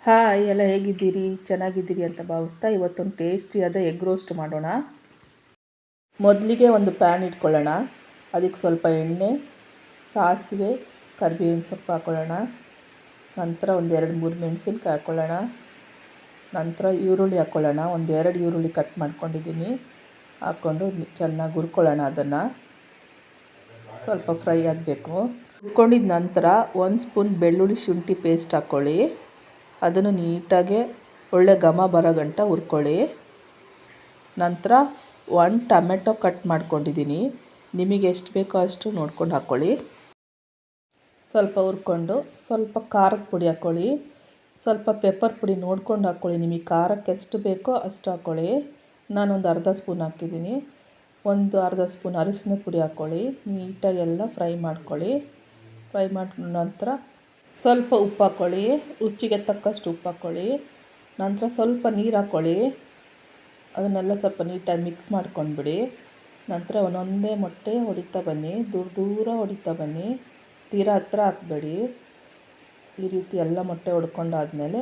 Hi ಎಲ್ಲ ಹೇಗಿದ್ದೀರಿ? ಚೆನ್ನಾಗಿದ್ದೀರಿ ಅಂತ ಭಾವಿಸ್ತಾ ಇವತ್ತೊಂದು ಟೇಸ್ಟಿಯಾದ ಎಗ್ ರೋಸ್ಟ್ ಮಾಡೋಣ. ಮೊದಲಿಗೆ ಒಂದು ಪ್ಯಾನ್ ಇಟ್ಕೊಳ್ಳೋಣ. ಅದಕ್ಕೆ ಸ್ವಲ್ಪ ಎಣ್ಣೆ, ಸಾಸಿವೆ, ಕರಿಬೇವಿನ ಸೊಪ್ಪು ಹಾಕ್ಕೊಳ್ಳೋಣ. ನಂತರ ಒಂದು 2-3 ಮೆಣಸಿನ್ಕಾಯಿ ಹಾಕ್ಕೊಳ್ಳೋಣ. ನಂತರ ಈರುಳ್ಳಿ ಹಾಕ್ಕೊಳ್ಳೋಣ. ಒಂದು 2 ಈರುಳ್ಳಿ ಕಟ್ ಮಾಡ್ಕೊಂಡಿದ್ದೀನಿ. ಹಾಕ್ಕೊಂಡು ಚೆನ್ನಾಗಿ ಹುರ್ಕೊಳ್ಳೋಣ. ಅದನ್ನು ಸ್ವಲ್ಪ ಫ್ರೈ ಆಗಬೇಕು. ಹುರ್ಕೊಂಡಿದ ನಂತರ 1 ಸ್ಪೂನ್ ಬೆಳ್ಳುಳ್ಳಿ ಶುಂಠಿ ಪೇಸ್ಟ್ ಹಾಕ್ಕೊಳ್ಳಿ. ಅದನ್ನು ನೀಟಾಗಿ ಒಳ್ಳೆ ಘಮ ಬರೋ ಗಂಟ ಹುರ್ಕೊಳ್ಳಿ. ನಂತರ 1 ಟೊಮೆಟೊ ಕಟ್ ಮಾಡ್ಕೊಂಡಿದ್ದೀನಿ. ನಿಮಗೆ ಎಷ್ಟು ಬೇಕೋ ಅಷ್ಟು ನೋಡ್ಕೊಂಡು ಹಾಕ್ಕೊಳ್ಳಿ. ಸ್ವಲ್ಪ ಹುರ್ಕೊಂಡು ಸ್ವಲ್ಪ ಖಾರದ ಪುಡಿ ಹಾಕ್ಕೊಳ್ಳಿ. ಸ್ವಲ್ಪ ಪೆಪ್ಪರ್ ಪುಡಿ ನೋಡ್ಕೊಂಡು ಹಾಕ್ಕೊಳ್ಳಿ. ನಿಮಗೆ ಖಾರಕ್ಕೆ ಎಷ್ಟು ಬೇಕೋ ಅಷ್ಟು ಹಾಕ್ಕೊಳ್ಳಿ. ನಾನೊಂದು ಅರ್ಧ ಸ್ಪೂನ್ ಹಾಕಿದ್ದೀನಿ. ಒಂದು ಅರ್ಧ ಸ್ಪೂನ್ ಅರಿಶಿನ ಪುಡಿ ಹಾಕ್ಕೊಳ್ಳಿ. ನೀಟಾಗಿ ಎಲ್ಲ ಫ್ರೈ ಮಾಡ್ಕೊಳ್ಳಿ. ಫ್ರೈ ಮಾಡಿದ ನಂತರ ಸ್ವಲ್ಪ ಉಪ್ಪು ಹಾಕ್ಕೊಳ್ಳಿ. ರುಚಿಗೆ ತಕ್ಕಷ್ಟು ಉಪ್ಪು ಹಾಕ್ಕೊಳ್ಳಿ. ನಂತರ ಸ್ವಲ್ಪ ನೀರು ಹಾಕ್ಕೊಳ್ಳಿ. ಅದನ್ನೆಲ್ಲ ಸ್ವಲ್ಪ ನೀಟಾಗಿ ಮಿಕ್ಸ್ ಮಾಡ್ಕೊಂಡ್ಬಿಡಿ. ನಂತರ ಒಂದೊಂದೇ ಮೊಟ್ಟೆ ಹೊಡಿತಾ ಬನ್ನಿ. ದೂರ ಹೊಡಿತಾ ಬನ್ನಿ. ತೀರಾ ಹತ್ರ ಹಾಕಬೇಡಿ. ಈ ರೀತಿ ಎಲ್ಲ ಮೊಟ್ಟೆ ಹೊಡ್ಕೊಂಡಾದಮೇಲೆ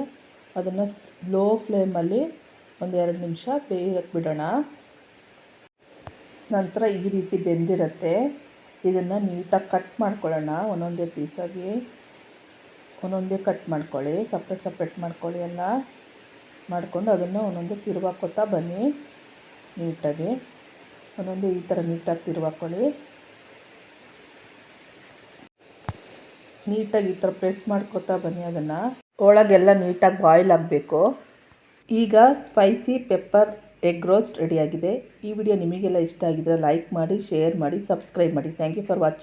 ಅದನ್ನು ಲೋ ಫ್ಲೇಮಲ್ಲಿ ಒಂದು 2 ನಿಮಿಷ ಬೇಯಕ್ಕೆ ಬಿಡೋಣ. ನಂತರ ಈ ರೀತಿ ಬೆಂದಿರುತ್ತೆ. ಇದನ್ನು ನೀಟಾಗಿ ಕಟ್ ಮಾಡ್ಕೊಳ್ಳೋಣ. ಒಂದೊಂದೇ ಪೀಸಾಗಿ ಒಂದೊಂದೇ ಕಟ್ ಮಾಡ್ಕೊಳ್ಳಿ. ಸಪ್ರೇಟ್ ಮಾಡ್ಕೊಳ್ಳಿ. ಎಲ್ಲ ಮಾಡಿಕೊಂಡು ಅದನ್ನು ಒಂದೊಂದೇ ತಿರುವಾಕೋತಾ ಬನ್ನಿ. ನೀಟಾಗಿ ಒಂದೊಂದೇ ಈ ಥರ ನೀಟಾಗಿ ತಿರುವಾಕೊಳ್ಳಿ. ನೀಟಾಗಿ ಈ ಥರ ಪ್ರೆಸ್ ಮಾಡ್ಕೋತಾ ಬನ್ನಿ. ಅದನ್ನು ಒಳಗೆಲ್ಲ ನೀಟಾಗಿ ಬಾಯ್ಲ್ ಆಗಬೇಕು. ಈಗ ಸ್ಪೈಸಿ ಪೆಪ್ಪರ್ ಎಗ್ ರೋಸ್ಟ್ ರೆಡಿಯಾಗಿದೆ. ಈ ವಿಡಿಯೋ ನಿಮಗೆಲ್ಲ ಇಷ್ಟ ಆಗಿದ್ರೆ ಲೈಕ್ ಮಾಡಿ, ಶೇರ್ ಮಾಡಿ, ಸಬ್ಸ್ಕ್ರೈಬ್ ಮಾಡಿ. Thank you for watching.